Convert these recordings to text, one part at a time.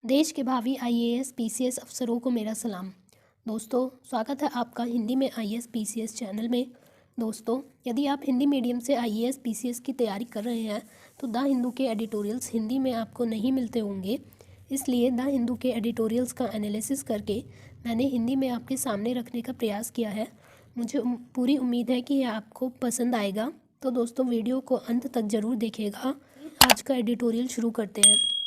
देश के भावी आईएएस पीसीएस अफसरों को मेरा सलाम। दोस्तों, स्वागत है आपका हिंदी में आईएएस पीसीएस चैनल में। दोस्तों, यदि आप हिंदी मीडियम से आईएएस पीसीएस की तैयारी कर रहे हैं तो द हिंदू के एडिटोरियल्स हिंदी में आपको नहीं मिलते होंगे। इसलिए द हिंदू के एडिटोरियल्स का एनालिसिस करके मैंने हिंदी में आपके सामने रखने का प्रयास किया है। मुझे पूरी उम्मीद है कि यह आपको पसंद आएगा। तो दोस्तों, वीडियो को अंत तक ज़रूर देखिएगा। आज का एडिटोरियल शुरू करते हैं।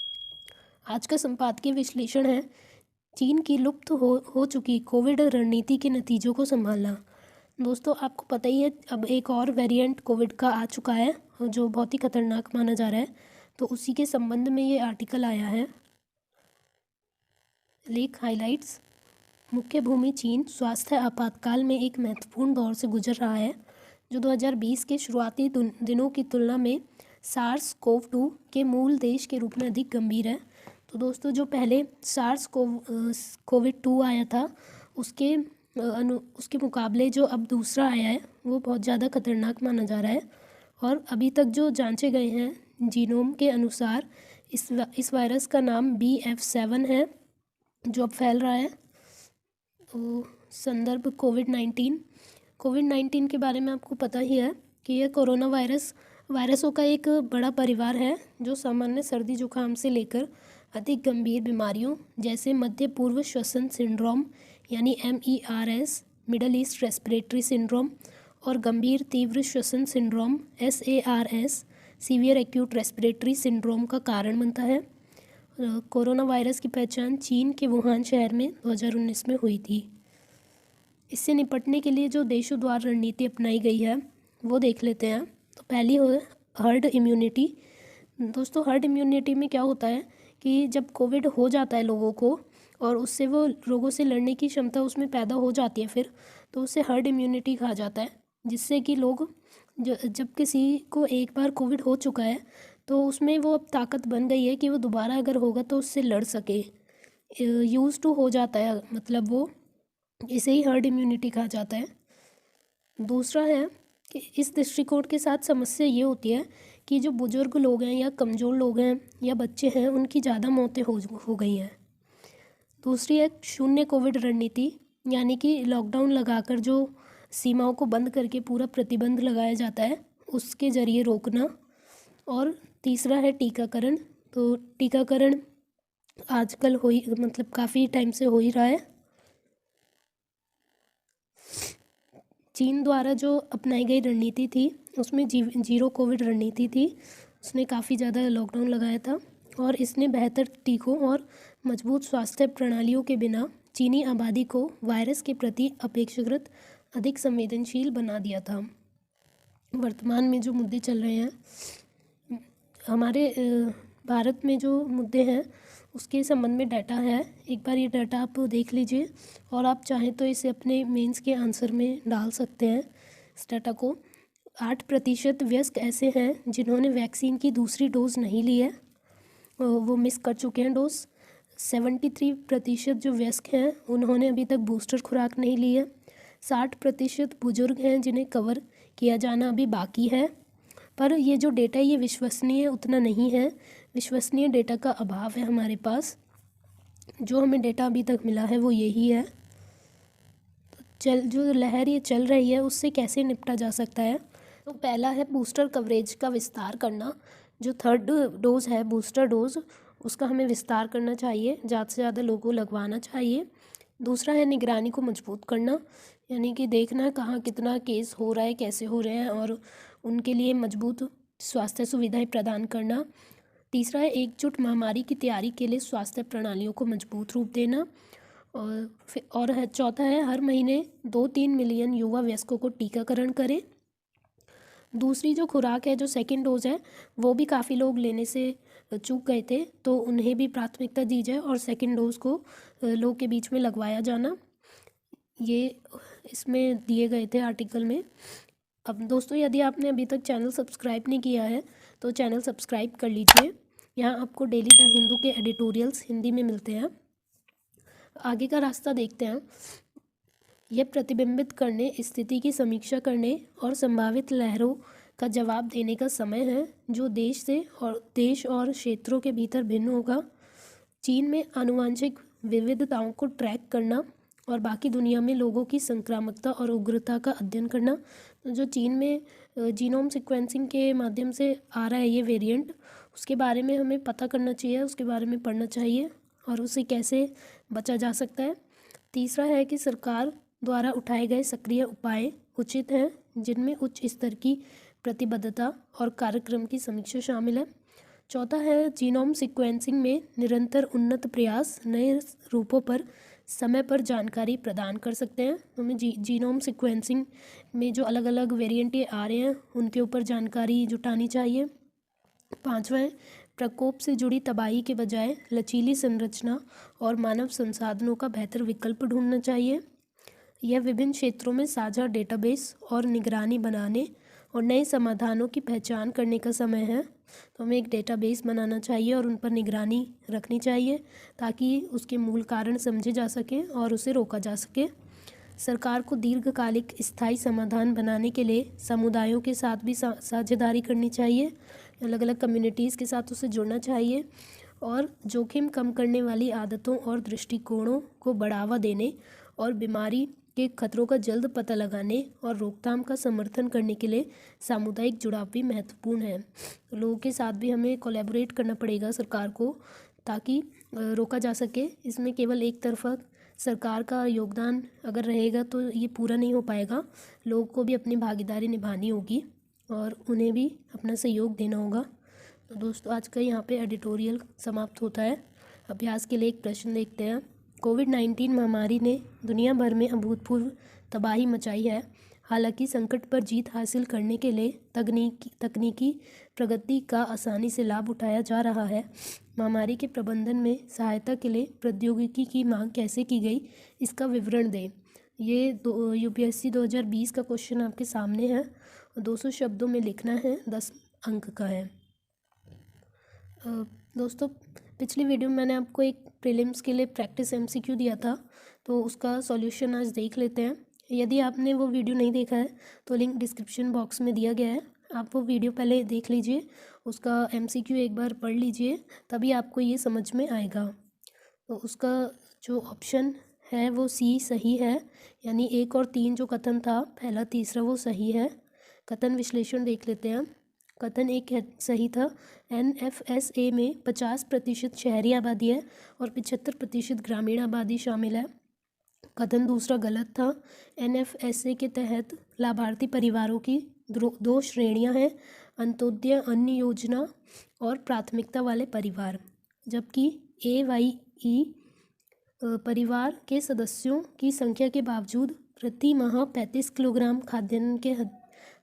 आज का संपादकीय विश्लेषण है चीन की लुप्त हो चुकी कोविड रणनीति के नतीजों को संभालना। दोस्तों, आपको पता ही है अब एक और वेरिएंट कोविड का आ चुका है जो बहुत ही खतरनाक माना जा रहा है। तो उसी के संबंध में ये आर्टिकल आया है। लेख हाइलाइट्स। मुख्य भूमि चीन स्वास्थ्य आपातकाल में एक महत्वपूर्ण दौर से गुजर रहा है जो 2020 के शुरुआती दिनों की तुलना में सार्स कोव 2 के मूल देश के रूप में अधिक गंभीर है। तो दोस्तों, जो पहले सार्स कोविड 2 आया था उसके मुकाबले जो अब दूसरा आया है वो बहुत ज़्यादा खतरनाक माना जा रहा है। और अभी तक जो जांचे गए हैं जीनोम के अनुसार इस वायरस का नाम BF7 है जो अब फैल रहा है। तो संदर्भ कोविड-19 के बारे में आपको पता ही है कि यह कोरोना वायरसों का एक बड़ा परिवार है जो सामान्य सर्दी जुकाम से लेकर अधिक गंभीर बीमारियों जैसे मध्य पूर्व श्वसन सिंड्रोम यानी MERS, middle east respiratory syndrome और गंभीर तीव्र श्वसन syndrome SARS, severe acute respiratory syndrome का कारण बनता है। कोरोना वायरस की पहचान चीन के वुहान शहर में 2019 में हुई थी। इससे निपटने के लिए जो देशों द्वारा रणनीति अपनाई गई है वो देख लेते हैं। तो पहली हो हर्ड इम्यूनिटी। दोस्तों, हर्ड इम्यूनिटी में क्या होता है कि जब कोविड हो जाता है लोगों को और उससे वो रोगों से लड़ने की क्षमता उसमें पैदा हो जाती है फिर तो उसे हर्ड इम्यूनिटी कहा जाता है। जिससे कि लोग जब किसी को एक बार कोविड हो चुका है तो उसमें वो अब ताकत बन गई है कि वो दोबारा अगर होगा तो उससे लड़ सके। यूज़ टू हो जाता है, मतलब वो इसे ही हर्ड इम्यूनिटी कहा जाता है। दूसरा है कि इस दृष्टिकोण के साथ समस्या ये होती है कि जो बुजुर्ग लोग हैं या कमज़ोर लोग हैं या बच्चे हैं उनकी ज़्यादा मौतें हो गई हैं। दूसरी है शून्य कोविड रणनीति, यानी कि लॉकडाउन लगाकर जो सीमाओं को बंद करके पूरा प्रतिबंध लगाया जाता है उसके ज़रिए रोकना। और तीसरा है टीकाकरण। तो टीकाकरण आजकल मतलब काफ़ी टाइम से हो ही रहा है। चीन द्वारा जो अपनाई गई रणनीति थी उसमें जीरो कोविड रणनीति थी। उसने काफ़ी ज़्यादा लॉकडाउन लगाया था और इसने बेहतर टीकों और मजबूत स्वास्थ्य प्रणालियों के बिना चीनी आबादी को वायरस के प्रति अपेक्षाकृत अधिक संवेदनशील बना दिया था। वर्तमान में जो मुद्दे चल रहे हैं हमारे भारत में जो मुद्दे हैं उसके संबंध में डाटा है। एक बार ये डाटा आप देख लीजिए और आप चाहें तो इसे अपने मेंस के आंसर में डाल सकते हैं। इस डाटा को 8% वयस्क ऐसे हैं जिन्होंने वैक्सीन की दूसरी डोज नहीं ली है, वो मिस कर चुके हैं डोज। 73% जो वयस्क हैं उन्होंने अभी तक बूस्टर खुराक नहीं ली है। 60% बुजुर्ग हैं जिन्हें कवर किया जाना अभी बाकी है। पर ये जो डेटा ये विश्वसनीय उतना नहीं है, विश्वसनीय डेटा का अभाव है हमारे पास। जो हमें डेटा अभी तक मिला है वो यही है। जो लहर ये चल रही है उससे कैसे निपटा जा सकता है। तो पहला है बूस्टर कवरेज का विस्तार करना। जो थर्ड डोज है बूस्टर डोज उसका हमें विस्तार करना चाहिए, ज़्यादा से ज़्यादा लोगों को लगवाना चाहिए। दूसरा है निगरानी को मजबूत करना, यानी कि देखना कहाँ कितना केस हो रहा है, कैसे हो रहे हैं और उनके लिए मजबूत स्वास्थ्य सुविधाएं प्रदान करना। तीसरा है एकजुट महामारी की तैयारी के लिए स्वास्थ्य प्रणालियों को मजबूत रूप देना। और है चौथा है हर महीने 2-3 मिलियन युवा वयस्कों को टीकाकरण करें। दूसरी जो खुराक है, जो सेकेंड डोज है, वो भी काफ़ी लोग लेने से चूक गए थे तो उन्हें भी प्राथमिकता दी जाए और सेकेंड डोज को लोग के बीच में लगवाया जाना। ये इसमें दिए गए थे आर्टिकल में। अब दोस्तों, यदि आपने अभी तक चैनल सब्सक्राइब नहीं किया है तो चैनल सब्सक्राइब कर लीजिए। यहाँ आपको डेली द हिंदू के एडिटोरियल्स हिंदी में मिलते हैं। आगे का रास्ता देखते हैं। यह प्रतिबिंबित करने, स्थिति की समीक्षा करने और संभावित लहरों का जवाब देने का समय है जो देश और क्षेत्रों के भीतर भिन्न होगा। चीन में आनुवंशिक विविधताओं को ट्रैक करना और बाकी दुनिया में लोगों की संक्रामकता और उग्रता का अध्ययन करना। तो जो चीन में जीनोम सीक्वेंसिंग के माध्यम से आ रहा है ये वेरिएंट, उसके बारे में हमें पता करना चाहिए, उसके बारे में पढ़ना चाहिए और उसे कैसे बचा जा सकता है। तीसरा है कि सरकार द्वारा उठाए गए सक्रिय उपाय उचित हैं, जिनमें उच्च स्तर की प्रतिबद्धता और कार्यक्रम की समीक्षा शामिल है। चौथा है जीनोम सीक्वेंसिंग में निरंतर उन्नत प्रयास नए रूपों पर समय पर जानकारी प्रदान कर सकते हैं। हमें जीनोम सीक्वेंसिंग में जो अलग अलग वेरिएंट आ रहे हैं उनके ऊपर जानकारी जुटानी चाहिए। पांचवा है प्रकोप से जुड़ी तबाही के बजाय लचीली संरचना और मानव संसाधनों का बेहतर विकल्प ढूंढना चाहिए। यह विभिन्न क्षेत्रों में साझा डेटाबेस और निगरानी बनाने और नए समाधानों की पहचान करने का समय है। तो हमें एक डेटाबेस बनाना चाहिए और उन पर निगरानी रखनी चाहिए ताकि उसके मूल कारण समझे जा सकें और उसे रोका जा सके। सरकार को दीर्घकालिक स्थायी समाधान बनाने के लिए समुदायों के साथ भी साझेदारी करनी चाहिए, अलग अलग कम्युनिटीज़ के साथ उसे जुड़ना चाहिए और जोखिम कम करने वाली आदतों और दृष्टिकोणों को बढ़ावा देने और बीमारी के खतरों का जल्द पता लगाने और रोकथाम का समर्थन करने के लिए सामुदायिक जुड़ाव भी महत्वपूर्ण है। लोगों के साथ भी हमें कोलैबोरेट करना पड़ेगा सरकार को, ताकि रोका जा सके। इसमें केवल एक तरफा सरकार का योगदान अगर रहेगा तो ये पूरा नहीं हो पाएगा। लोगों को भी अपनी भागीदारी निभानी होगी और उन्हें भी अपना सहयोग देना होगा। तो दोस्तों आज का यहाँ पे एडिटोरियल समाप्त होता है। अभ्यास के लिए एक प्रश्न देखते हैं। कोविड-19 महामारी ने दुनिया भर में अभूतपूर्व तबाही मचाई है। हालांकि संकट पर जीत हासिल करने के लिए तकनीकी प्रगति का आसानी से लाभ उठाया जा रहा है। महामारी के प्रबंधन में सहायता के लिए प्रौद्योगिकी की मांग कैसे की गई, इसका विवरण दें। ये यूपीएससी 2020 का क्वेश्चन आपके सामने है और 200 शब्दों में लिखना है, 10 अंक का है। दोस्तों पिछली वीडियो में मैंने आपको एक प्रीलिम्स के लिए प्रैक्टिस एमसीक्यू दिया था, तो उसका सॉल्यूशन आज देख लेते हैं। यदि आपने वो वीडियो नहीं देखा है तो लिंक डिस्क्रिप्शन बॉक्स में दिया गया है, आप वो वीडियो पहले देख लीजिए, उसका एमसीक्यू एक बार पढ़ लीजिए, तभी आपको ये समझ में आएगा। तो उसका जो ऑप्शन है वो सी सही है, यानी 1 और 3 जो कथन था पहला तीसरा वो सही है। कथन विश्लेषण देख लेते हैं। कथन एक सही था, NFSA में 50% शहरी आबादी है और 75% ग्रामीण आबादी शामिल है। कथन दूसरा गलत था, NFSA के तहत लाभार्थी परिवारों की 2 श्रेणियां हैं, अंत्योदय अन्न योजना और प्राथमिकता वाले परिवार, जबकि AYE परिवार के सदस्यों की संख्या के बावजूद प्रति माह 35 किलोग्राम खाद्यान्न के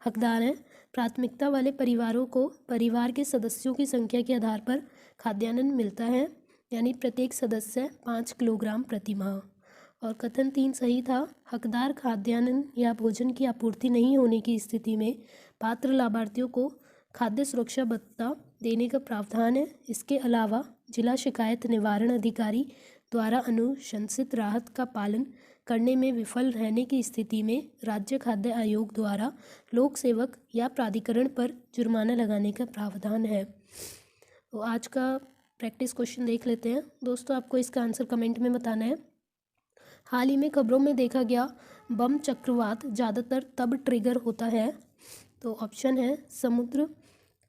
हकदार हैं। प्राथमिकता वाले परिवारों को परिवार के सदस्यों की संख्या के आधार पर खाद्यान्न मिलता है, यानी प्रत्येक सदस्य 5 किलोग्राम प्रति माह। और कथन 3 सही था, हकदार खाद्यान्न या भोजन की आपूर्ति नहीं होने की स्थिति में पात्र लाभार्थियों को खाद्य सुरक्षा भत्ता देने का प्रावधान है। इसके अलावा जिला शिकायत निवारण अधिकारी द्वारा अनुशंसित राहत का पालन करने में विफल रहने की स्थिति में राज्य खाद्य आयोग द्वारा लोक सेवक या प्राधिकरण पर जुर्माना लगाने का प्रावधान है। तो आज का प्रैक्टिस क्वेश्चन देख लेते हैं। दोस्तों आपको इसका आंसर कमेंट में बताना है। हाल ही में खबरों में देखा गया बम चक्रवात ज़्यादातर तब ट्रिगर होता है। तो ऑप्शन है समुद्र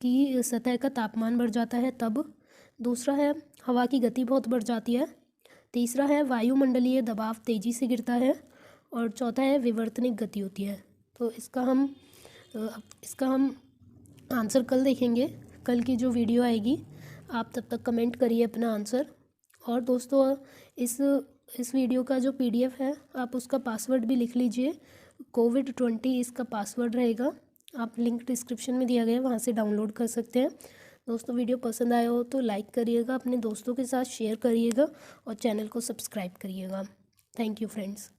की सतह का तापमान बढ़ जाता है तब। दूसरा है हवा की गति बहुत बढ़ जाती है। तीसरा है वायुमंडलीय दबाव तेज़ी से गिरता है। और चौथा है विवर्तनिक गति होती है। तो इसका हम आंसर कल देखेंगे। कल की जो वीडियो आएगी आप तब तक कमेंट करिए अपना आंसर। और दोस्तों इस वीडियो का जो PDF है आप उसका पासवर्ड भी लिख लीजिए, COVID-20 इसका पासवर्ड रहेगा। आप लिंक डिस्क्रिप्शन में दिया गया है, वहाँ से डाउनलोड कर सकते हैं। दोस्तों वीडियो पसंद आया हो तो लाइक करिएगा, अपने दोस्तों के साथ शेयर करिएगा और चैनल को सब्सक्राइब करिएगा। Thank you friends.